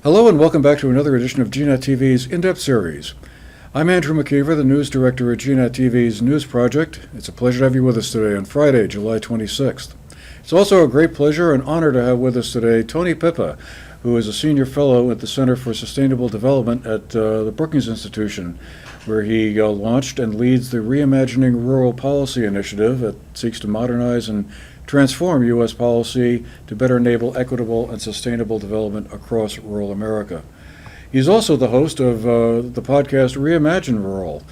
Hello and welcome back to another edition of GNAT-TV's In-Depth Series. I'm Andrew McKeever, the news director at GNAT-TV's News Project. It's a pleasure to have you with us today on Friday, July 26th. It's also a great pleasure and honor to have with us today Tony Pipa, who is a senior fellow at the Center for Sustainable Development at the Brookings Institution, where he launched and leads the Reimagining Rural policy initiative that seeks to modernize and transform U.S. policy to better enable equitable and sustainable development across rural America. He's also the host of the podcast Reimagine Rural,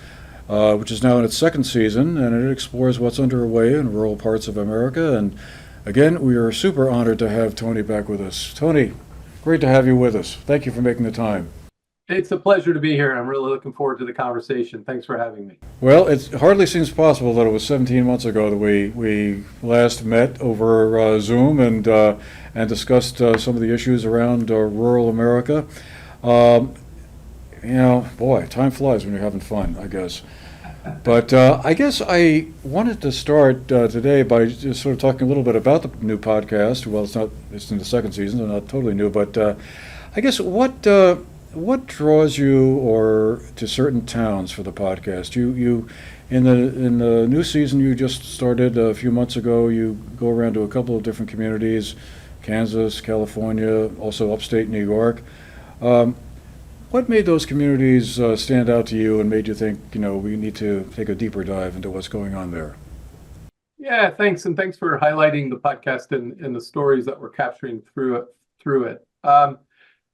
which is now in its second season, and it explores what's underway in rural parts of America. And again, we are super honored to have Tony back with us. Tony, great to have you with us. Thank you for making the time. It's a pleasure to be here. I'm really looking forward to the conversation. Thanks for having me. Well, it hardly seems possible that it was 17 months ago that we last met over Zoom and discussed some of the issues around rural America. Boy, time flies when you're having fun, I guess. But I guess I wanted to start today by just sort of talking a little bit about the new podcast. Well, it's in the second season, so not totally new, but I guess what draws you or to certain towns for the podcast? You in the new season you just started a few months ago, you go around to a couple of different communities, Kansas, California, also upstate New York. What made those communities stand out to you and made you think, we need to take a deeper dive into what's going on there? Yeah, thanks. And thanks for highlighting the podcast and the stories that we're capturing through it.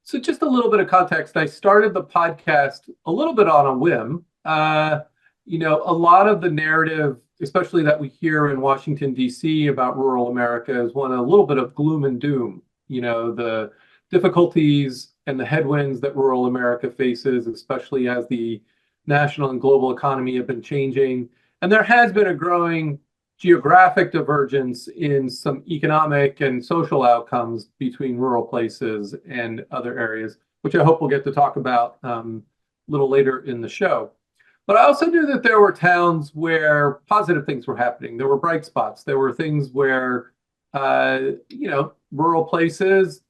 So just a little bit of context. I started the podcast a little bit on a whim. A lot of the narrative, especially that we hear in Washington, D.C. about rural America is a little bit of gloom and doom. The difficulties and the headwinds that rural America faces, especially as the national and global economy have been changing. And there has been a growing geographic divergence in some economic and social outcomes between rural places and other areas, which I hope we'll get to talk about a little later in the show. But I also knew that there were towns where positive things were happening. There were bright spots. There were things where, rural places,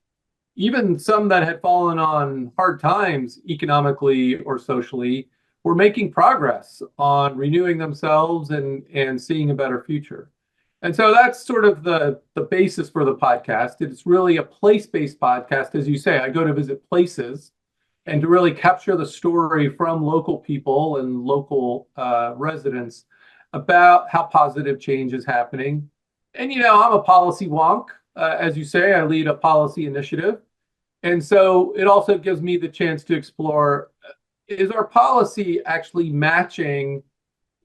even some that had fallen on hard times economically or socially, were making progress on renewing themselves and seeing a better future. And so that's sort of the basis for the podcast. It's really a place-based podcast. As you say, I go to visit places and to really capture the story from local people and local residents about how positive change is happening. And, I'm a policy wonk. As you say, I lead a policy initiative. And so it also gives me the chance to explore, is our policy actually matching,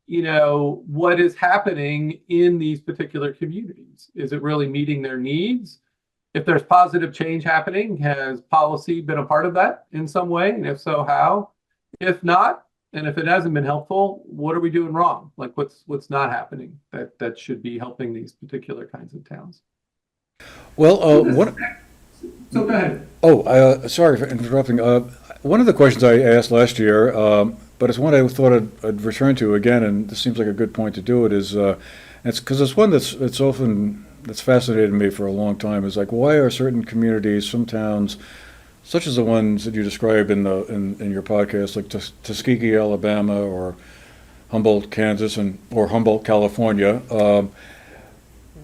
what is happening in these particular communities? Is it really meeting their needs? If there's positive change happening, has policy been a part of that in some way? And if so, how? If not, and if it hasn't been helpful, what are we doing wrong? Like what's not happening that should be helping these particular kinds of towns? Well, what? So go ahead. Oh, sorry for interrupting. One of the questions I asked last year, but it's one I thought I'd return to again, and this seems like a good point to do it, is it's because it's one that's fascinated me for a long time, is like, why are certain communities, some towns, such as the ones that you describe in your podcast, like Tuskegee, Alabama, or Humboldt, Kansas, or Humboldt, California,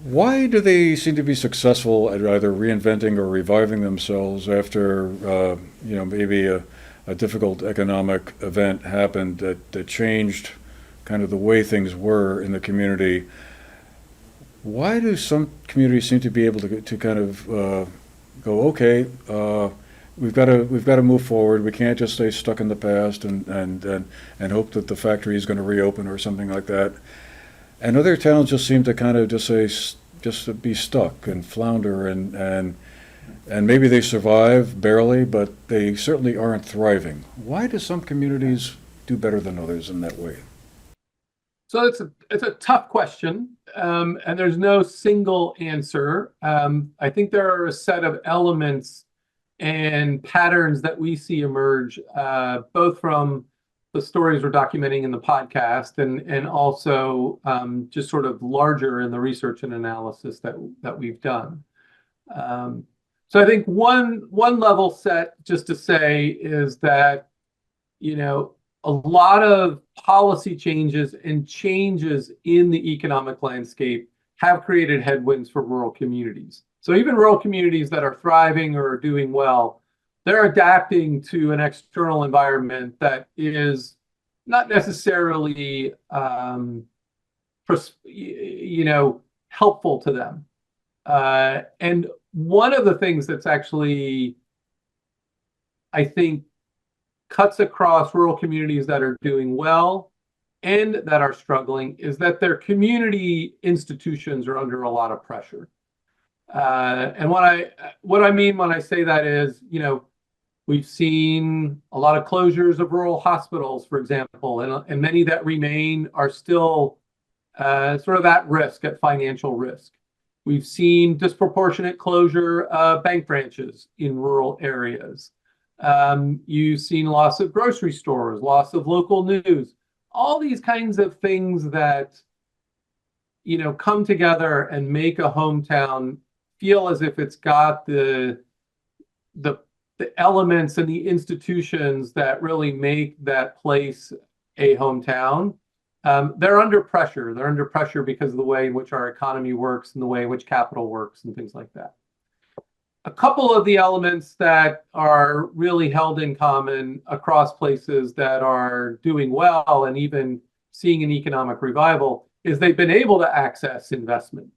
why do they seem to be successful at either reinventing or reviving themselves after, maybe a difficult economic event happened that changed kind of the way things were in the community? Why do some communities seem to be able to kind of go, okay, we've got to move forward. We can't just stay stuck in the past and hope that the factory is going to reopen or something like that. And other towns just seem to kind of just to be stuck and flounder and maybe they survive barely, but they certainly aren't thriving. Why do some communities do better than others in that way? So it's a tough question, and there's no single answer. I think there are a set of elements and patterns that we see emerge, both from the stories we're documenting in the podcast and also just sort of larger in the research and analysis that we've done. So I think one level set, just to say, is that, a lot of policy changes and changes in the economic landscape have created headwinds for rural communities. So even rural communities that are thriving or are doing well, they're adapting to an external environment that is not necessarily, helpful to them. And one of the things that's actually, I think, cuts across rural communities that are doing well and that are struggling is that their community institutions are under a lot of pressure. And what I mean when I say that is, we've seen a lot of closures of rural hospitals, for example, and many that remain are still sort of at risk, at financial risk. We've seen disproportionate closure of bank branches in rural areas. You've seen loss of grocery stores, loss of local news, all these kinds of things that, come together and make a hometown feel as if it's got the elements and the institutions that really make that place a hometown. They're under pressure. They're under pressure because of the way in which our economy works and the way in which capital works and things like that. A couple of the elements that are really held in common across places that are doing well and even seeing an economic revival is they've been able to access investment,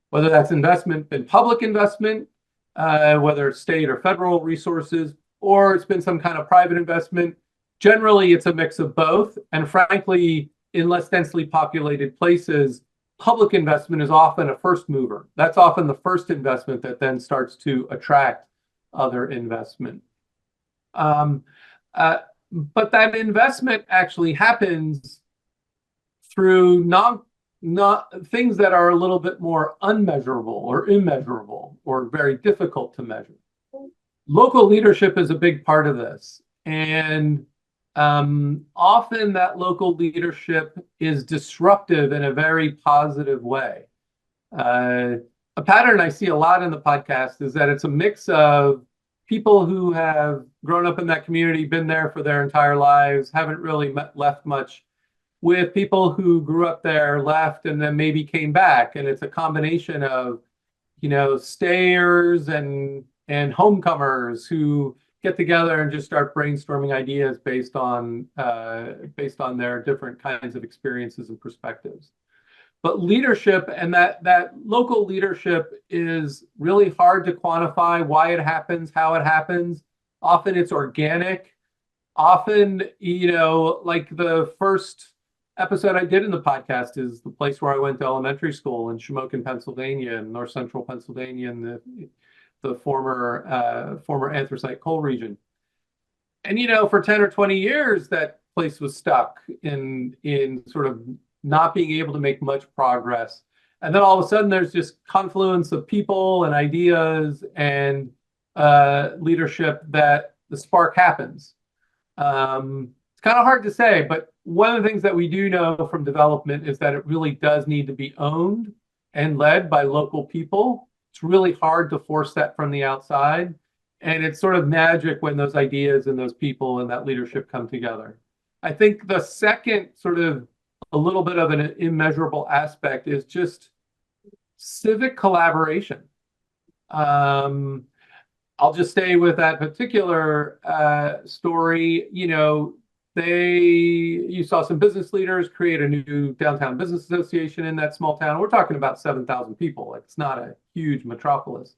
whether that's investment in public investment, whether it's state or federal resources, or it's been some kind of private investment. Generally, it's a mix of both. And frankly, in less densely populated places, public investment is often a first mover. That's often the first investment that then starts to attract other investment. But that investment actually happens through not things that are a little bit more unmeasurable or immeasurable or very difficult to measure. Local leadership is a big part of this. And often that local leadership is disruptive in a very positive way. A pattern I see a lot in the podcast is that it's a mix of people who have grown up in that community, been there for their entire lives, haven't really left much, with people who grew up there, left, and then maybe came back. And it's a combination of, stayers and homecomers who get together and just start brainstorming ideas based on their different kinds of experiences and perspectives. But leadership and that local leadership is really hard to quantify why it happens, how it happens. Often it's organic. Often, like the first episode I did in the podcast is the place where I went to elementary school in Shamokin, Pennsylvania, in north central Pennsylvania, in the former anthracite coal region. And for 10 or 20 years, that place was stuck in sort of not being able to make much progress. And then all of a sudden, there's just confluence of people and ideas and leadership that the spark happens. It's kind of hard to say, but one of the things that we do know from development is that it really does need to be owned and led by local people. It's really hard to force that from the outside. And it's sort of magic when those ideas and those people and that leadership come together. I think the second sort of a little bit of an immeasurable aspect is just civic collaboration. I'll just stay with that particular story. You saw some business leaders create a new downtown business association in that small town. We're talking about 7,000 people. It's not a huge metropolis.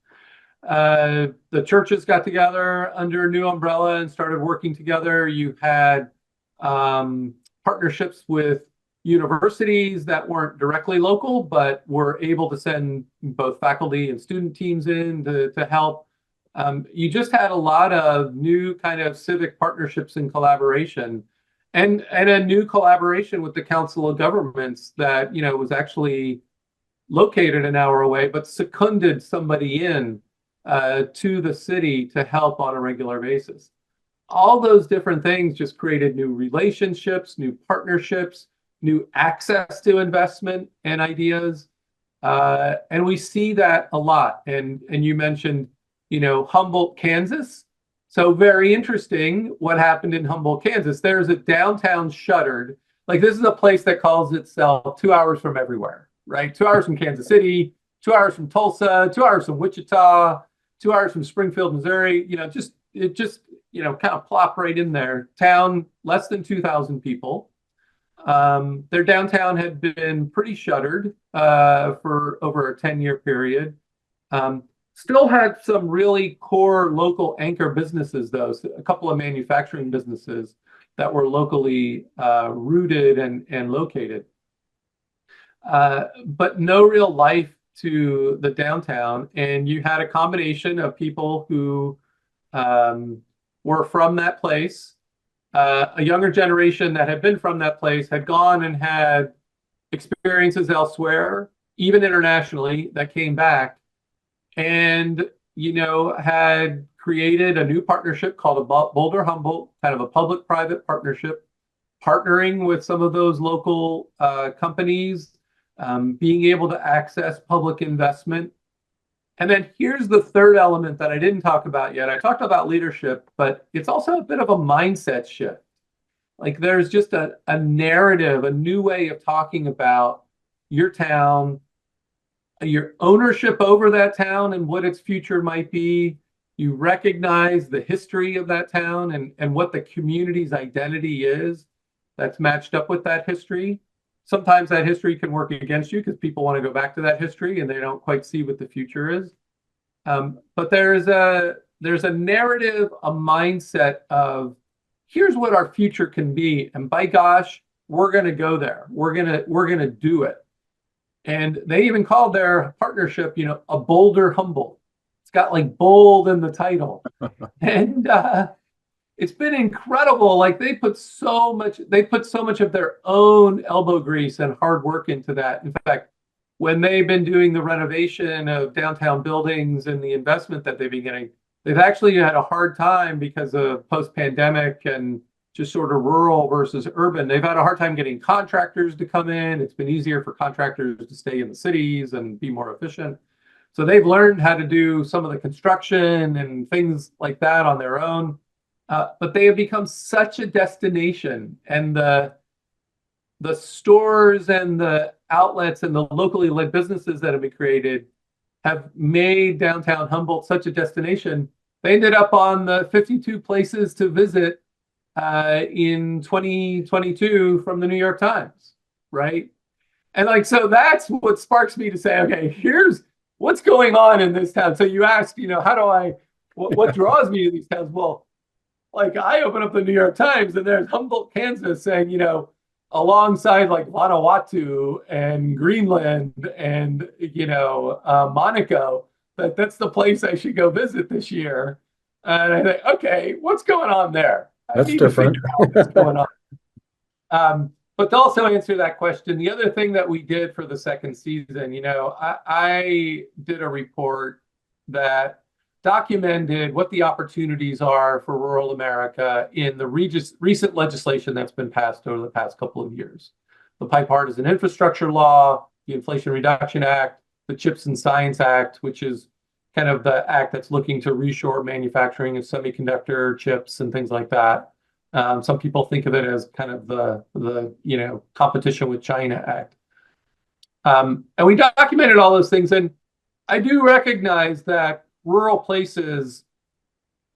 The churches got together under a new umbrella and started working together. You had partnerships with universities that weren't directly local, but were able to send both faculty and student teams in to help. You just had a lot of new kind of civic partnerships and collaboration, and a new collaboration with the Council of Governments that was actually located an hour away, but seconded somebody in to the city to help on a regular basis. All those different things just created new relationships, new partnerships, new access to investment and ideas. And we see that a lot. And you mentioned Humboldt, Kansas. So very interesting what happened in Humboldt, Kansas. There's a downtown shuttered. Like this is a place that calls itself 2 hours from everywhere, right? 2 hours from Kansas City, 2 hours from Tulsa, 2 hours from Wichita, 2 hours from Springfield, Missouri. Kind of plop right in there. Town, less than 2,000 people. Their downtown had been pretty shuttered for over a 10-year period. Still had some really core local anchor businesses, though, so a couple of manufacturing businesses that were locally rooted and located. But no real life to the downtown. And you had a combination of people who were from that place, a younger generation that had been from that place, had gone and had experiences elsewhere, even internationally, that came back and had created a new partnership called a Boulder Humboldt, kind of a public-private partnership, partnering with some of those local companies, being able to access public investment. And then here's the third element that I didn't talk about yet. I talked about leadership, but it's also a bit of a mindset shift. Like there's just a narrative, a new way of talking about your town, your ownership over that town and what its future might be. You recognize the history of that town and what the community's identity is that's matched up with that history. Sometimes that history can work against you because people want to go back to that history and they don't quite see what the future is. But there's a narrative, a mindset of here's what our future can be, and by gosh, we're going to go there. We're gonna do it. And they even called their partnership, a Boulder Humboldt. It's got like bold in the title. And it's been incredible. Like they put so much of their own elbow grease and hard work into that. In fact, when they've been doing the renovation of downtown buildings and the investment that they've been getting, they've actually had a hard time because of post-pandemic and just sort of rural versus urban. They've had a hard time getting contractors to come in. It's been easier for contractors to stay in the cities and be more efficient. So they've learned how to do some of the construction and things like that on their own. But they have become such a destination, and the stores and the outlets and the locally led businesses that have been created have made downtown Humboldt such a destination. They ended up on the 52 places to visit in 2022 from the New York Times, right? And so that's what sparks me to say, okay, here's what's going on in this town. So you asked, what draws me to these towns? Well, like I open up the New York Times and there's Humboldt, Kansas saying, alongside like Vanuatu and Greenland and, Monaco, that's the place I should go visit this year. And I think, okay, what's going on there? That's different. What's going on? But to also answer that question, the other thing that we did for the second season, I did a report that documented what the opportunities are for rural America in the recent legislation that's been passed over the past couple of years. The Bipartisan Infrastructure Law, the Inflation Reduction Act, the CHIPS and Science Act, which is kind of the act that's looking to reshore manufacturing of semiconductor chips and things like that. Some people think of it as kind of the competition with China act. And we documented all those things. And I do recognize that rural places,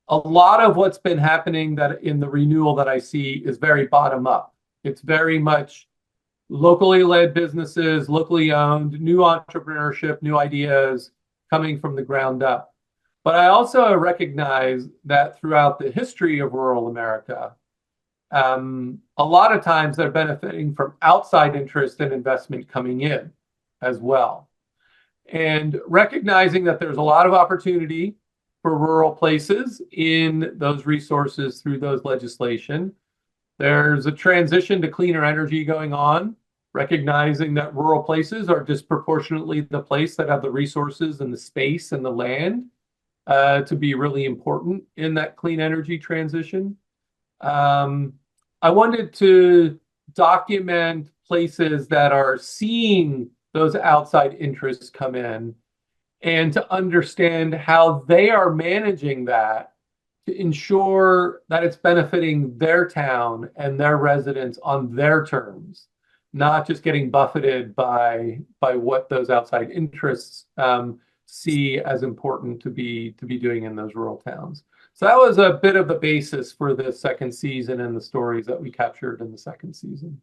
a lot of what's been happening that in the renewal that I see is very bottom up. It's very much locally led businesses, locally owned, new entrepreneurship, new ideas coming from the ground up. But I also recognize that throughout the history of rural America, a lot of times they're benefiting from outside interest and investment coming in as well. And recognizing that there's a lot of opportunity for rural places in those resources through those legislation. There's a transition to cleaner energy going on, recognizing that rural places are disproportionately the place that have the resources and the space and the land to be really important in that clean energy transition. I wanted to document places that are seeing those outside interests come in and to understand how they are managing that to ensure that it's benefiting their town and their residents on their terms, not just getting buffeted by what those outside interests see as important to be doing in those rural towns. So that was a bit of the basis for the second season and the stories that we captured in the second season.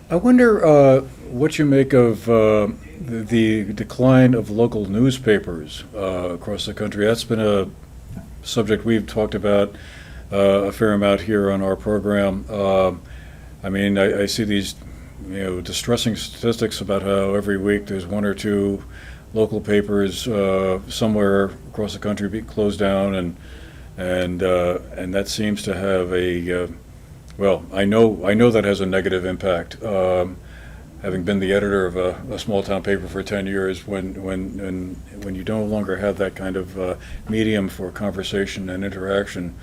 I wonder what you make of the decline of local newspapers across the country. That's been a subject we've talked about a fair amount here on our program. I mean, I see these, distressing statistics about how every week there's one or two local papers somewhere across the country being closed down, and that seems to have a well, I know that has a negative impact. Having been the editor of a small town paper for 10 years, when you no longer have that kind of medium for conversation and interaction,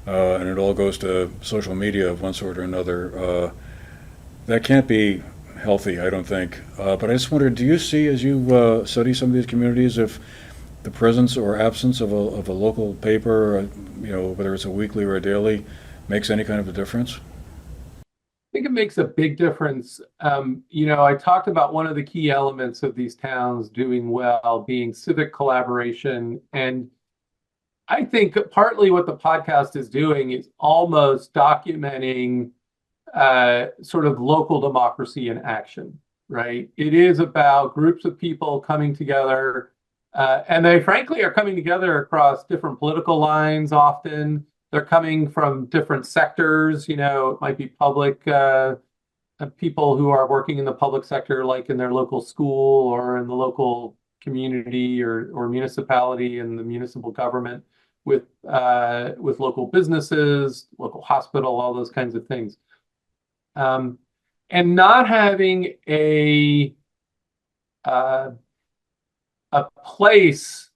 and it all goes to social media of one sort or another, that can't be healthy, I don't think. But I just wondered, do you see, as you study some of these communities, if the presence or absence of a local paper, whether it's a weekly or a daily, makes any kind of a difference? I think it makes a big difference. I talked about one of the key elements of these towns doing well being civic collaboration. And I think partly what the podcast is doing is almost documenting sort of local democracy in action, right? It is about groups of people coming together, and they frankly are coming together across different political lines often. They're coming from different sectors, it might be public people who are working in the public sector, like in their local school or in the local community or municipality and the municipal government with local businesses, local hospital, all those kinds of things. And not having a place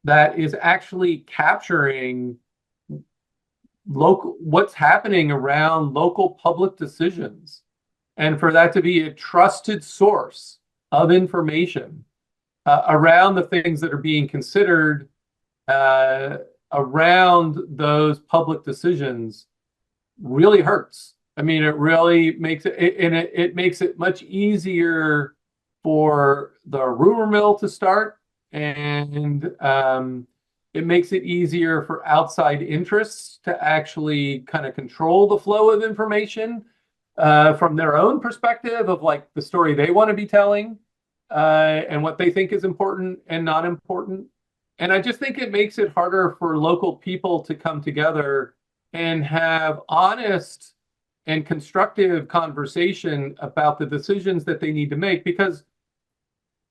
that is actually capturing what's happening around local public decisions, and for that to be a trusted source of information around the things that are being considered around those public decisions really hurts. I mean, it really makes it makes it much easier for the rumor mill to start, and it makes it easier for outside interests to actually kind of control the flow of information from their own perspective of like the story they want to be telling and what they think is important and not important. And I just think it makes it harder for local people to come together and have honest and constructive conversation about the decisions that they need to make, because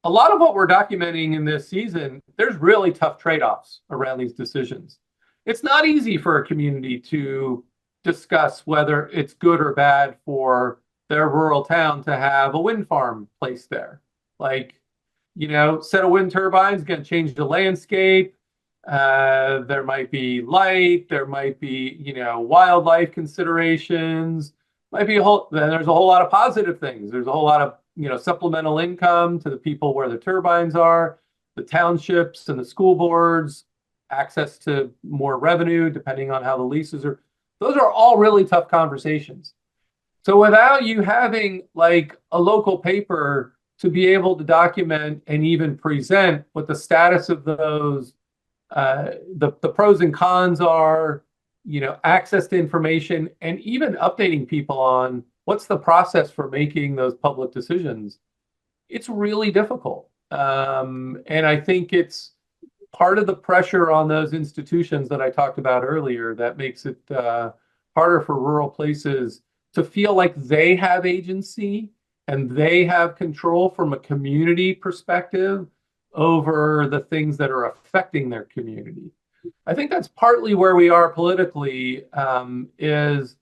a lot of what we're documenting in this season, there's really tough trade-offs around these decisions. It's not easy for a community to discuss whether it's good or bad for their rural town to have a wind farm placed there. Like, set of wind turbines going to change the landscape. There might be light, there might be, wildlife considerations, there's a whole lot of positive things. There's a whole lot of supplemental income to the people where the turbines are, the townships and the school boards, access to more revenue depending on how the leases are. Those are all really tough conversations. So without you having like a local paper to be able to document and even present what the status of those, the pros and cons are, access to information, and even updating people on what's the process for making those public decisions, it's really difficult. And I think it's part of the pressure on those institutions that I talked about earlier that makes it harder for rural places to feel like they have agency and they have control from a community perspective over the things that are affecting their community. I think that's partly where we are politically, is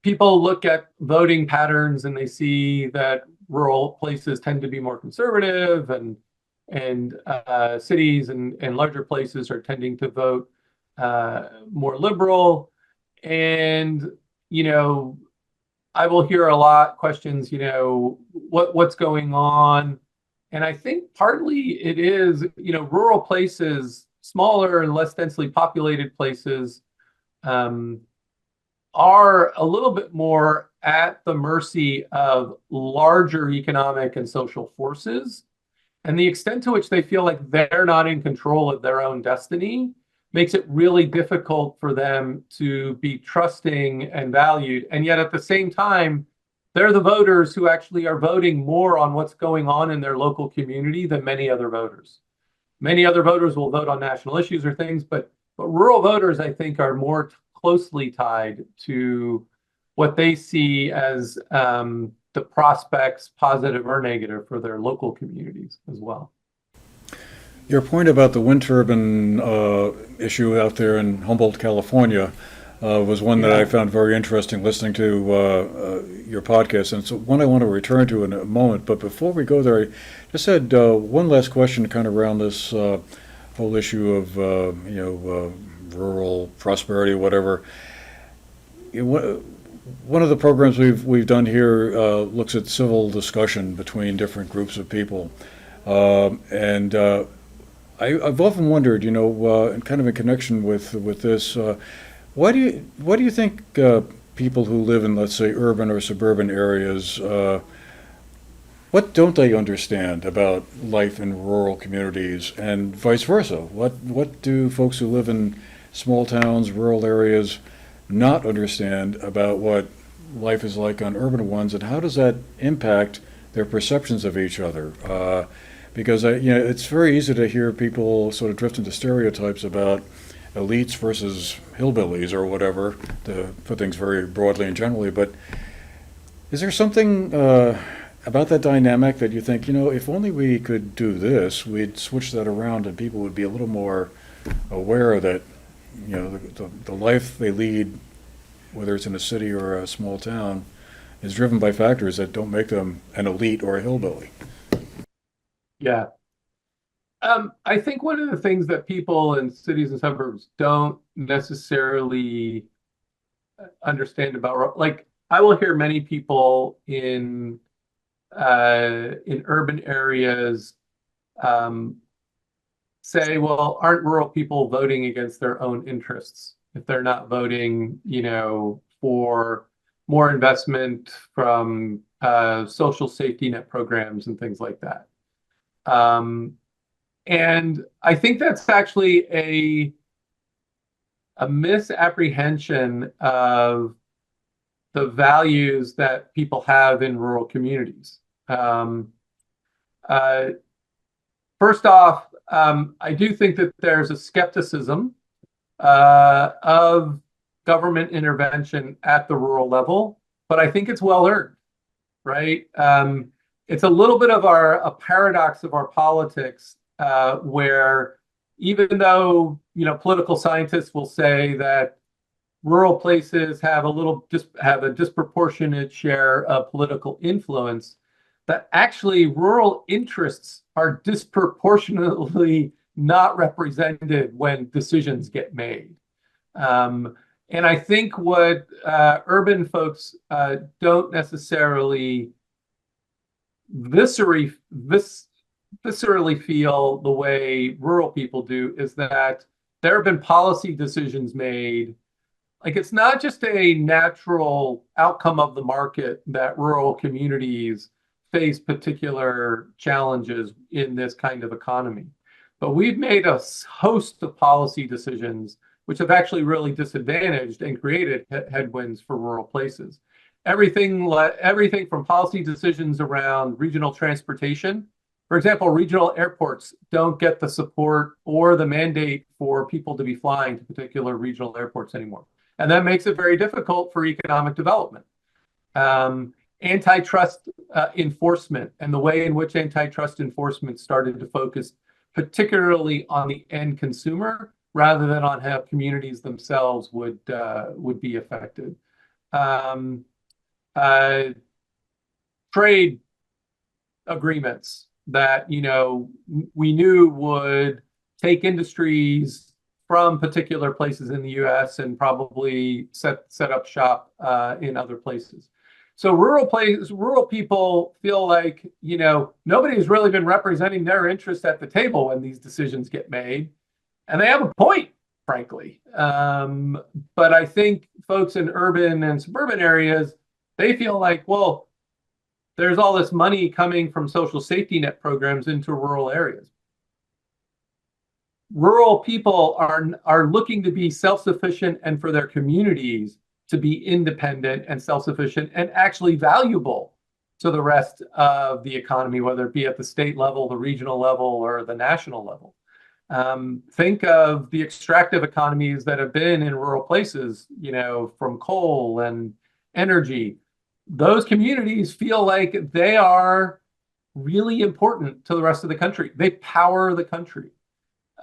people look at voting patterns and they see that rural places tend to be more conservative, and cities and larger places are tending to vote more liberal. And I will hear a lot questions, what's going on, And I think partly it is, rural places, smaller and less densely populated places, um, are a little bit more at the mercy of larger economic and social forces. And the extent to which they feel like they're not in control of their own destiny makes it really difficult for them to be trusting and valued. And yet at the same time, they're the voters who actually are voting more on what's going on in their local community than many other voters. Many other voters will vote on national issues or things, but rural voters, I think, are more closely tied to what they see as the prospects, positive or negative, for their local communities as well. Your point about the wind turbine issue out there in Humboldt, California, was one that I found very interesting listening to your podcast, and it's one I want to return to in a moment. But before we go there, I just had one last question kind of around this whole issue of rural prosperity, whatever. One of the programs we've done here looks at civil discussion between different groups of people, and I've often wondered, and kind of in connection with this, why do you think people who live in, let's say, urban or suburban areas, what don't they understand about life in rural communities, and vice versa? What do folks who live in small towns, rural areas, not understand about what life is like on urban ones, and how does that impact their perceptions of each other? Because it's very easy to hear people sort of drift into stereotypes about elites versus hillbillies or whatever, to put things very broadly and generally. But is there something about that dynamic that you think, if only we could do this, we'd switch that around and people would be a little more aware that, the life they lead, whether it's in a city or a small town, is driven by factors that don't make them an elite or a hillbilly? Yeah. I think one of the things that people in cities and suburbs don't necessarily understand about, like, I will hear many people in urban areas say, well, aren't rural people voting against their own interests if they're not voting, for more investment from social safety net programs and things like that? And I think that's actually a misapprehension of the values that people have in rural communities. First off, I do think that there's a skepticism of government intervention at the rural level, but I think it's well earned, right? It's a little bit of a paradox of our politics, where even though political scientists will say that rural places have a disproportionate share of political influence, that actually rural interests are disproportionately not represented when decisions get made. And I think what urban folks don't necessarily viscerally feel the way rural people do is that there have been policy decisions made. Like, it's not just a natural outcome of the market that rural communities face particular challenges in this kind of economy, but we've made a host of policy decisions which have actually really disadvantaged and created headwinds for rural places. Everything from policy decisions around regional transportation. For example, regional airports don't get the support or the mandate for people to be flying to particular regional airports anymore. And that makes it very difficult for economic development. Antitrust enforcement, and the way in which antitrust enforcement started to focus particularly on the end consumer rather than on how communities themselves would be affected. Trade agreements that we knew would take industries from particular places in the U.S. and probably set up shop in other places. So rural people feel like, nobody's really been representing their interests at the table when these decisions get made. And they have a point, frankly. But I think folks in urban and suburban areas, they feel like, well, there's all this money coming from social safety net programs into rural areas. Rural people are looking to be self-sufficient and for their communities to be independent and self-sufficient and actually valuable to the rest of the economy, whether it be at the state level, the regional level, or the national level. Think of the extractive economies that have been in rural places, from coal and energy. Those communities feel like they are really important to the rest of the country. They power the country.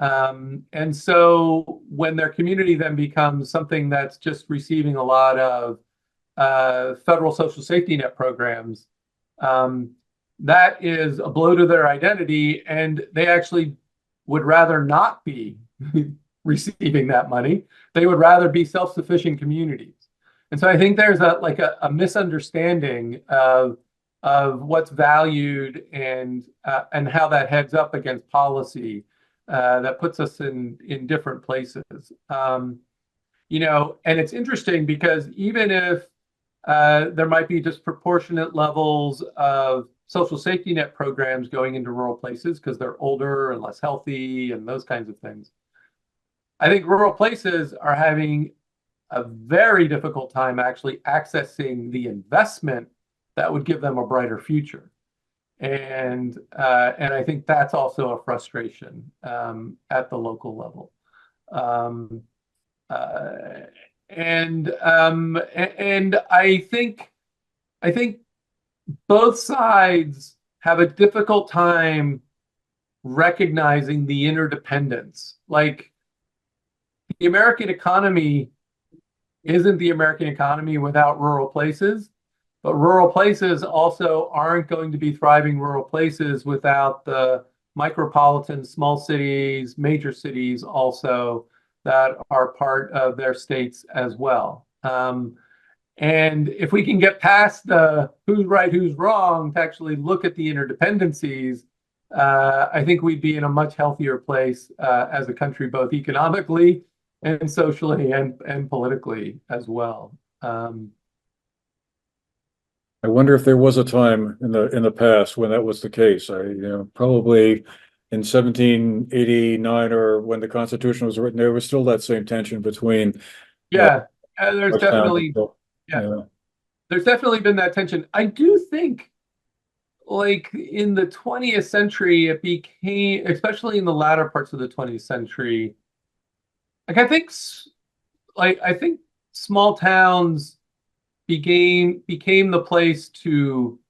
And so when their community then becomes something that's just receiving a lot of federal social safety net programs, that is a blow to their identity, and they actually would rather not be receiving that money. They would rather be self-sufficient communities. And so I think there's a misunderstanding of what's valued and how that heads up against policy that puts us in different places. And it's interesting because even if there might be disproportionate levels of social safety net programs going into rural places because they're older and less healthy and those kinds of things, I think rural places are having a very difficult time actually accessing the investment that would give them a brighter future. And I think that's also a frustration at the local level. And I think both sides have a difficult time recognizing the interdependence. Like, the American economy isn't the American economy without rural places, but rural places also aren't going to be thriving rural places without the micropolitan small cities, major cities also that are part of their states as well. And if we can get past the who's right, who's wrong, to actually look at the interdependencies, I think we'd be in a much healthier place as a country, both economically and socially and politically as well. I wonder if there was a time in the past when that was the case. Probably in 1789 or when the Constitution was written, there was still that same tension between. There's definitely yeah. There's definitely been that tension. I do think, like, in the 20th century, it became, especially in the latter parts of the 20th century, I think small towns became the place to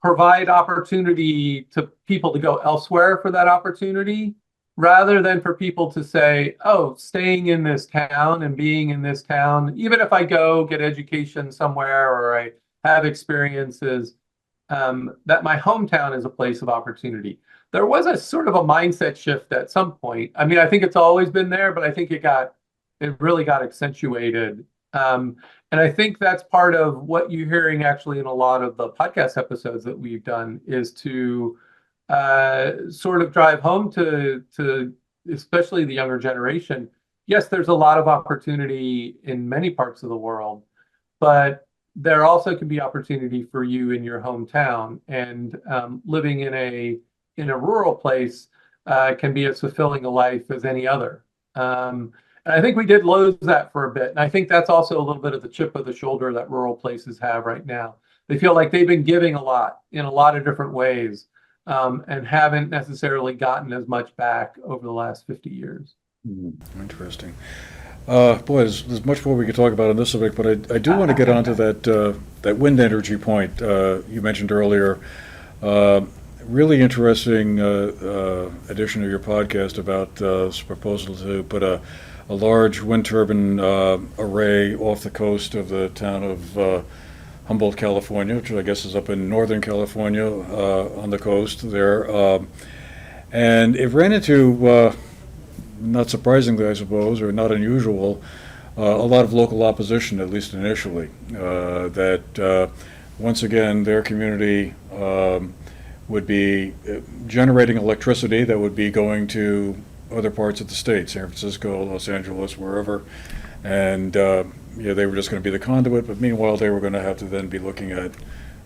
provide opportunity to people to go elsewhere for that opportunity, rather than for people to say, oh, staying in this town and being in this town, even if I go get education somewhere or I have experiences, that my hometown is a place of opportunity. There was a sort of a mindset shift at some point. I mean, I think it's always been there, but I think it really got accentuated. And I think that's part of what you're hearing actually in a lot of the podcast episodes that we've done, is to sort of drive home to especially the younger generation. Yes, there's a lot of opportunity in many parts of the world, but there also can be opportunity for you in your hometown, and living in a rural place can be as fulfilling a life as any other. And I think we did lose that for a bit. And I think that's also a little bit of the chip of the shoulder that rural places have right now. They feel like they've been giving a lot in a lot of different ways, and haven't necessarily gotten as much back over the last 50 years. Interesting. Boy, there's much more we could talk about on this subject, but I do want to get onto that wind energy point you mentioned earlier. Really interesting edition of your podcast about this proposal to put a large wind turbine array off the coast of the town of Humboldt, California, which I guess is up in Northern California on the coast there. And it ran into, not surprisingly, I suppose, or not unusual, a lot of local opposition, at least initially, that once again, their community would be generating electricity that would be going to other parts of the state, San Francisco, Los Angeles, wherever. And they were just going to be the conduit, but meanwhile they were going to have to then be looking at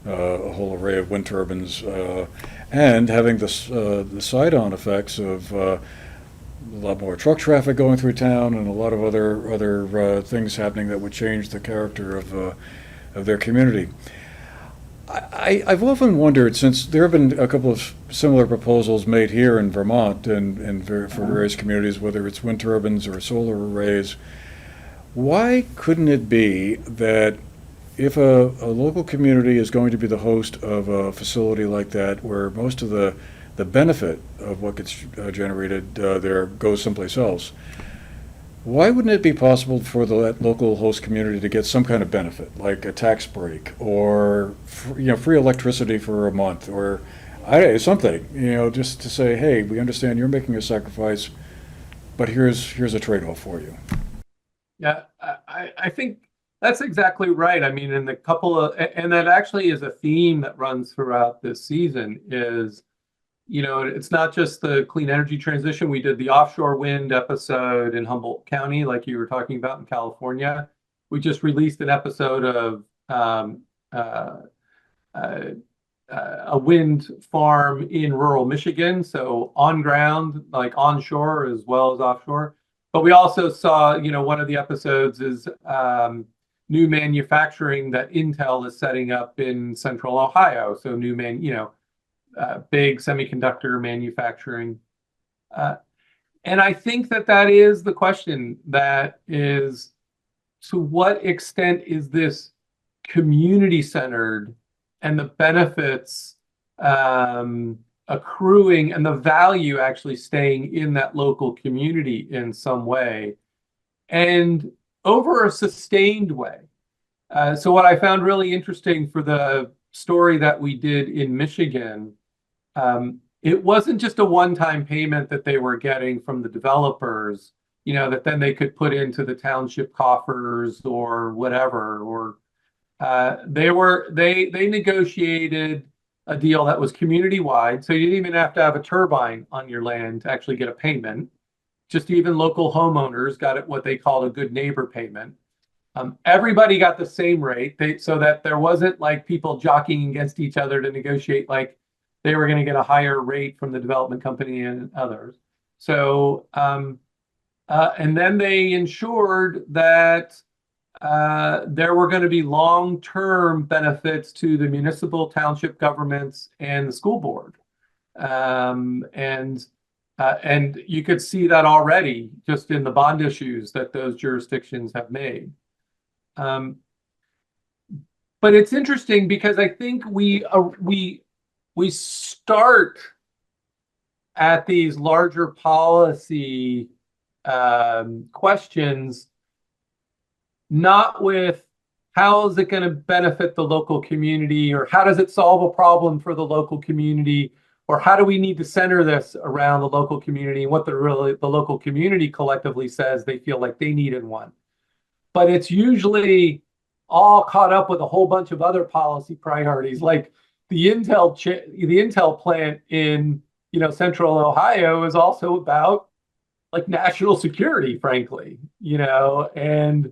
a whole array of wind turbines and having the side-on effects of a lot more truck traffic going through town and a lot of other things happening that would change the character of their community. I've often wondered, since there have been a couple of similar proposals made here in Vermont and for various communities, whether it's wind turbines or solar arrays, why couldn't it be that if a local community is going to be the host of a facility like that, where most of the benefit of what gets generated there goes someplace else, why wouldn't it be possible for the local host community to get some kind of benefit, like a tax break or free electricity for a month, or something, just to say, hey, we understand you're making a sacrifice, but here's a trade-off for you. Yeah, I think that's exactly right. I mean, and that actually is a theme that runs throughout this season is, it's not just the clean energy transition. We did the offshore wind episode in Humboldt County, like you were talking about in California. We just released an episode of a wind farm in rural Michigan, so on ground, like onshore as well as offshore. But we also saw, one of the episodes is new manufacturing that Intel is setting up in central Ohio. So big semiconductor manufacturing. And I think that is the question, that is, to what extent is this community-centered and the benefits accruing and the value actually staying in that local community in some way and over a sustained way. So what I found really interesting for the story that we did in Michigan, it wasn't just a one-time payment that they were getting from the developers, that then they could put into the township coffers or whatever, or they negotiated a deal that was community-wide, so you didn't even have to have a turbine on your land to actually get a payment. Just even local homeowners got what they called a good neighbor payment. Everybody got the same rate, so that there wasn't like people jockeying against each other to negotiate like they were going to get a higher rate from the development company and others. So, and then they ensured that there were going to be long-term benefits to the municipal, township governments and the school board. And you could see that already just in the bond issues that those jurisdictions have made. But it's interesting because I think we start at these larger policy questions, not with how is it going to benefit the local community, or how does it solve a problem for the local community, or how do we need to center this around the local community and what the local community collectively says they feel like they need and want. But it's usually all caught up with a whole bunch of other policy priorities, like the Intel plant in central Ohio is also about like national security, frankly, and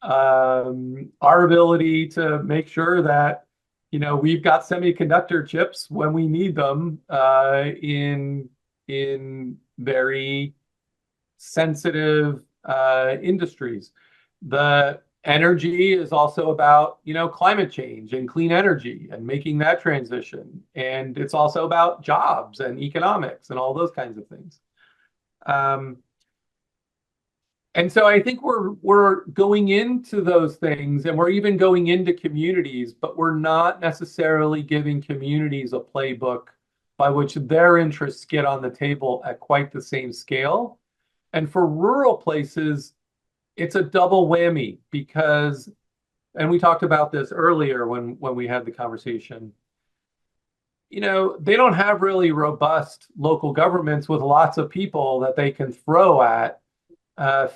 our ability to make sure that we've got semiconductor chips when we need them in very sensitive industries. The energy is also about climate change and clean energy and making that transition, and it's also about jobs and economics and all those kinds of things. And so I think we're going into those things, and we're even going into communities, but we're not necessarily giving communities a playbook by which their interests get on the table at quite the same scale. And for rural places, it's a double whammy because, and we talked about this earlier when we had the conversation, they don't have really robust local governments with lots of people that they can throw at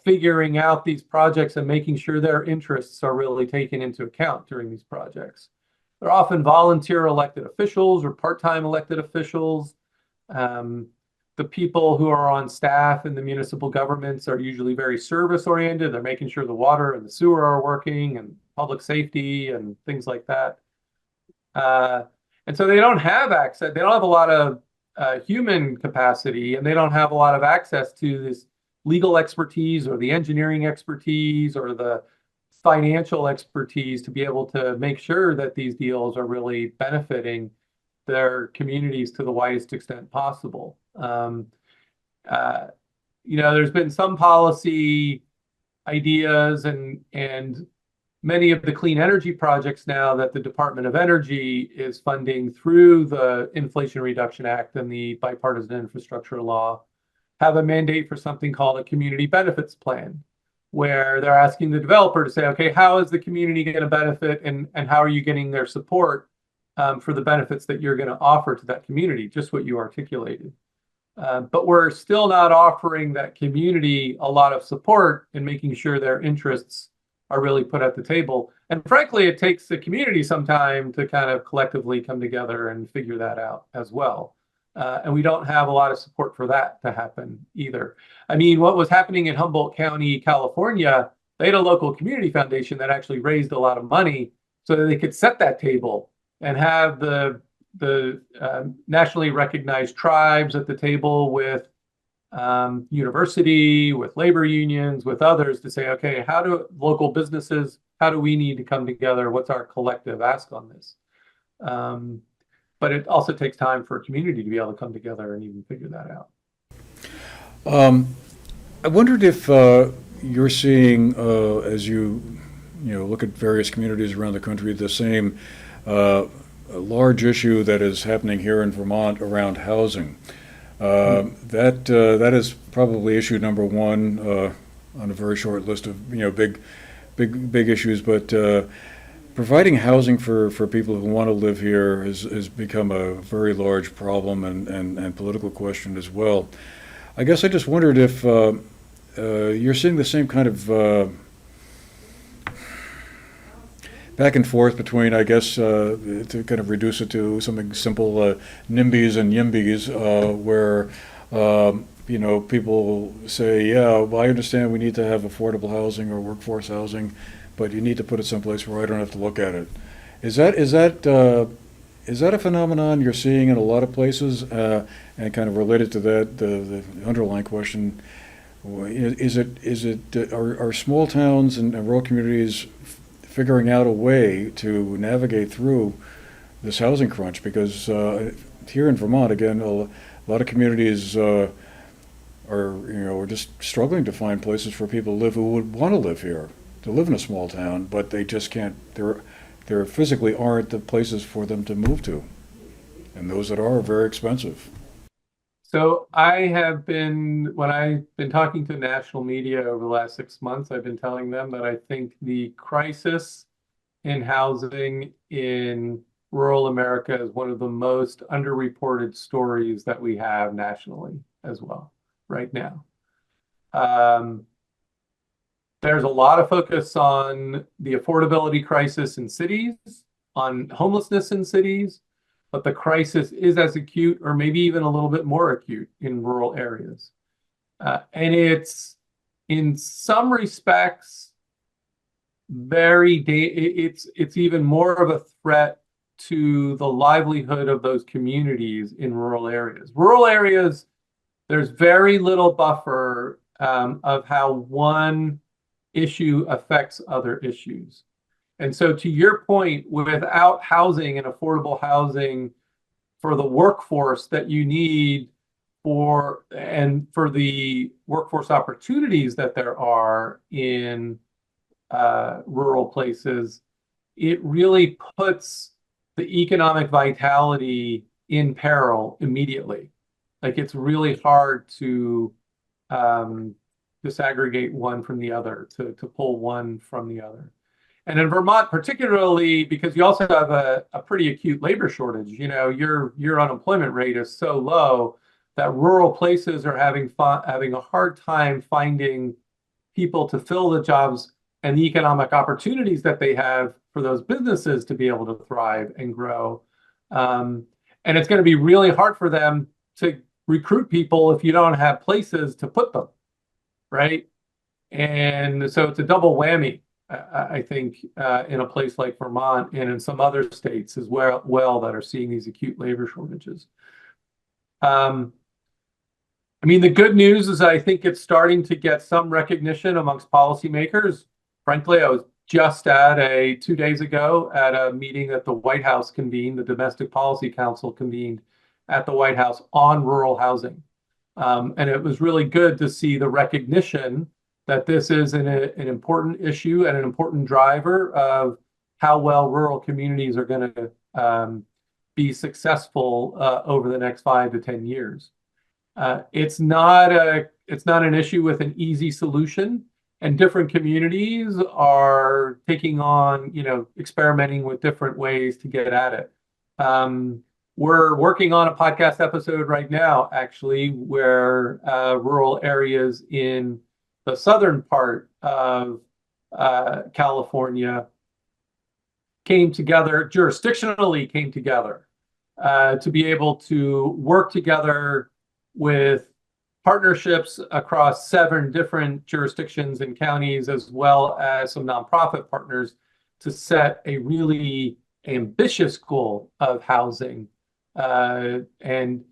figuring out these projects and making sure their interests are really taken into account during these projects. They're often volunteer elected officials or part-time elected officials. The people who are on staff in the municipal governments are usually very service oriented. They're making sure the water and the sewer are working and public safety and things like that. And so they don't have access. They don't have a lot of human capacity, and they don't have a lot of access to this legal expertise or the engineering expertise or the financial expertise to be able to make sure that these deals are really benefiting their communities to the widest extent possible. There's been some policy ideas and many of the clean energy projects now that the Department of Energy is funding through the Inflation Reduction Act and the bipartisan infrastructure law have a mandate for something called a community benefits plan, where they're asking the developer to say, okay, how is the community going to benefit and how are you getting their support for the benefits that you're going to offer to that community, just what you articulated. But we're still not offering that community a lot of support in making sure their interests are really put at the table. And frankly, it takes the community some time to kind of collectively come together and figure that out as well. And we don't have a lot of support for that to happen either. I mean, what was happening in Humboldt County, California, they had a local community foundation that actually raised a lot of money so that they could set that table and have the nationally recognized tribes at the table with university, with labor unions, with others to say, okay, how do local businesses, how do we need to come together? What's our collective ask on this? But it also takes time for a community to be able to come together and even figure that out. I wondered if you're seeing, as you look at various communities around the country, the same large issue that is happening here in Vermont around housing. That is probably issue number one on a very short list of big issues. But providing housing for people who want to live here has become a very large problem and political question as well. I guess I just wondered if you're seeing the same kind of back and forth between, I guess, to kind of reduce it to something simple, NIMBYs and YIMBYs, where people say, yeah, well, I understand we need to have affordable housing or workforce housing, but you need to put it someplace where I don't have to look at it. Is that a phenomenon you're seeing in a lot of places? And kind of related to that, the underlying question, are small towns and rural communities figuring out a way to navigate through this housing crunch? Because here in Vermont, again, a lot of communities are just struggling to find places for people to live who would want to live here, to live in a small town, but they just can't. There physically aren't the places for them to move to, and those that are very expensive. So when I've been talking to national media over the last 6 months, I've been telling them that I think the crisis in housing in rural America is one of the most underreported stories that we have nationally as well right now. There's a lot of focus on the affordability crisis in cities, on homelessness in cities, but the crisis is as acute or maybe even a little bit more acute in rural areas. And it's, in some respects, it's even more of a threat to the livelihood of those communities in rural areas. Rural areas, there's very little buffer of how one issue affects other issues. And so to your point, without housing and affordable housing for the workforce that you need for the workforce opportunities that there are in rural places, it really puts the economic vitality in peril immediately. Like, it's really hard to disaggregate one from the other, to pull one from the other. And in Vermont, particularly, because you also have a pretty acute labor shortage. Your unemployment rate is so low that rural places are having a hard time finding people to fill the jobs and the economic opportunities that they have for those businesses to be able to thrive and grow. And it's going to be really hard for them to recruit people if you don't have places to put them, right? And so it's a double whammy, I think, in a place like Vermont and in some other states as well that are seeing these acute labor shortages. I mean, the good news is I think it's starting to get some recognition amongst policymakers. Frankly, I was just 2 days ago at a meeting that the White House convened, the Domestic Policy Council convened at the White House on rural housing. And it was really good to see the recognition that this is an important issue and an important driver of how well rural communities are going to be successful over the next 5 to 10 years. It's not an issue with an easy solution, and different communities are taking on, experimenting with different ways to get at it. We're working on a podcast episode right now, actually, where rural areas in the southern part of California jurisdictionally came together to be able to work together with partnerships across 7 different jurisdictions and counties, as well as some nonprofit partners, to set a really ambitious goal of housing. And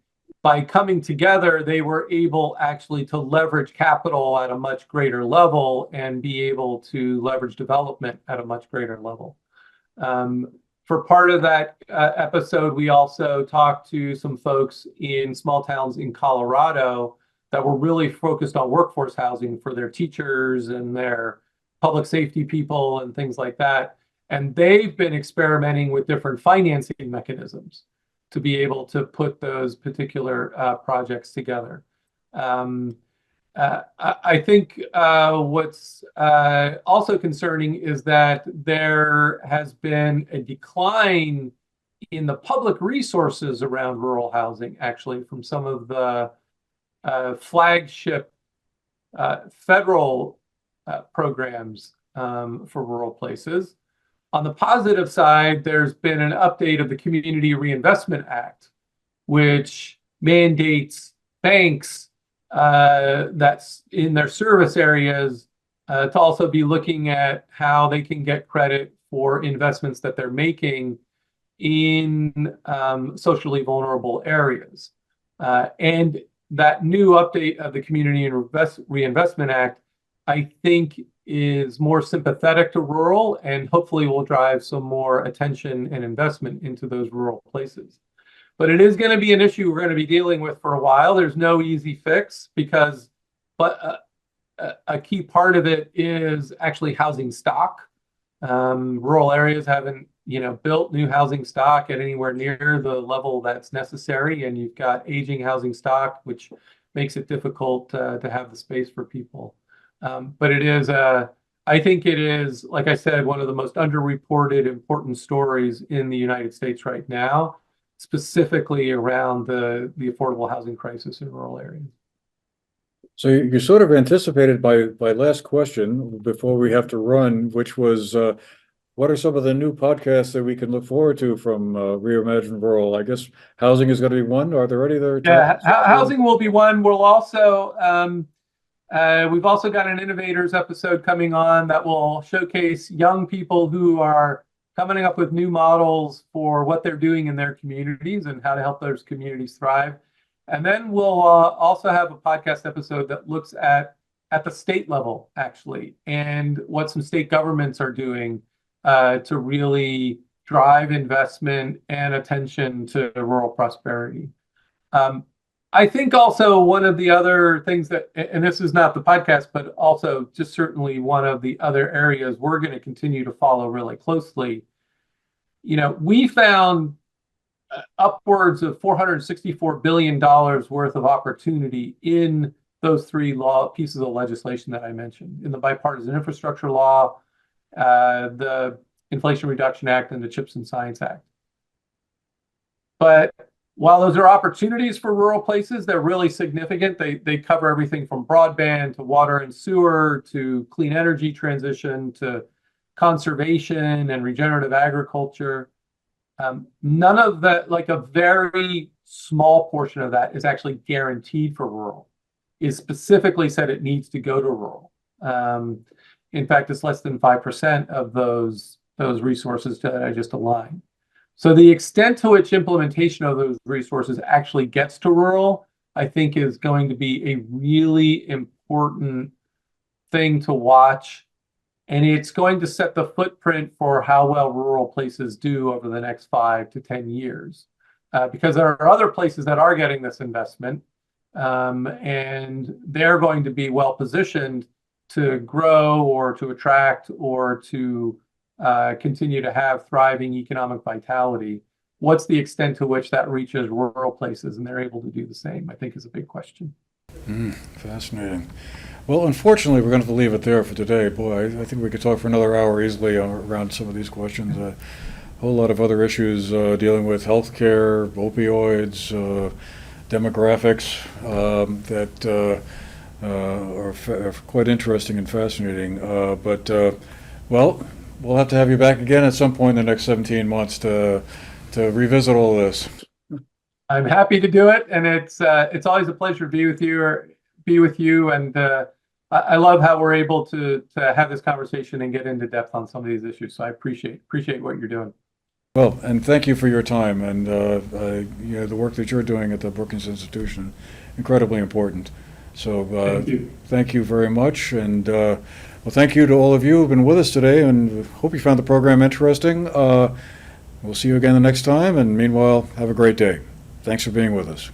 by coming together, they were able actually to leverage capital at a much greater level and be able to leverage development at a much greater level. For part of that episode, we also talked to some folks in small towns in Colorado that were really focused on workforce housing for their teachers and their public safety people and things like that. And they've been experimenting with different financing mechanisms to be able to put those particular projects together. I think what's also concerning is that there has been a decline in the public resources around rural housing, actually, from some of the flagship federal programs for rural places. On the positive side, there's been an update of the Community Reinvestment Act, which mandates banks that's in their service areas to also be looking at how they can get credit for investments that they're making in socially vulnerable areas. And that new update of the Community Reinvestment Act, I think, is more sympathetic to rural and hopefully will drive some more attention and investment into those rural places. But it is going to be an issue we're going to be dealing with for a while. There's no easy fix but a key part of it is actually housing stock. Rural areas haven't, built new housing stock at anywhere near the level that's necessary, and you've got aging housing stock, which makes it difficult to have the space for people. But it is, I think it is, like I said, one of the most underreported important stories in the United States right now, specifically around the affordable housing crisis in rural areas. So you sort of anticipated my last question before we have to run, which was, what are some of the new podcasts that we can look forward to from Reimagine Rural? I guess housing is going to be one. Are there any other topics? Yeah, housing will be one. We'll also we've also got an innovators episode coming on that will showcase young people who are coming up with new models for what they're doing in their communities and how to help those communities thrive. And then we'll also have a podcast episode that looks at the state level, actually, and what some state governments are doing to really drive investment and attention to rural prosperity. I think also one of the other things that, and this is not the podcast, but also just certainly one of the other areas we're going to continue to follow really closely. We found upwards of $464 billion worth of opportunity in those 3 pieces of legislation that I mentioned, in the Bipartisan Infrastructure Law, the Inflation Reduction Act, and the CHIPS and Science Act. But while those are opportunities for rural places, they're really significant. They cover everything from broadband to water and sewer to clean energy transition to conservation and regenerative agriculture. None of that, like a very small portion of that is actually guaranteed for rural. Is specifically said it needs to go to rural. In fact, it's less than 5% of those resources that I just aligned. So the extent to which implementation of those resources actually gets to rural, I think is going to be a really important thing to watch. And it's going to set the footprint for how well rural places do over the next 5 to 10 years. Because there are other places that are getting this investment, and they're going to be well positioned to grow or to attract or to continue to have thriving economic vitality. What's the extent to which that reaches rural places and they're able to do the same, I think is a big question. Fascinating. Well, unfortunately, we're going to have to leave it there for today. Boy, I think we could talk for another hour easily around some of these questions. A whole lot of other issues dealing with healthcare, opioids, demographics that are quite interesting and fascinating. Well, we'll have to have you back again at some point in the next 17 months to revisit all this. I'm happy to do it, and it's always a pleasure to be with you. And I love how we're able to have this conversation and get into depth on some of these issues. So I appreciate what you're doing. Well, and thank you for your time and the work that you're doing at the Brookings Institution, incredibly important. So thank you very much, and well, thank you to all of you who've been with us today, and hope you found the program interesting. We'll see you again the next time, and meanwhile, have a great day. Thanks for being with us.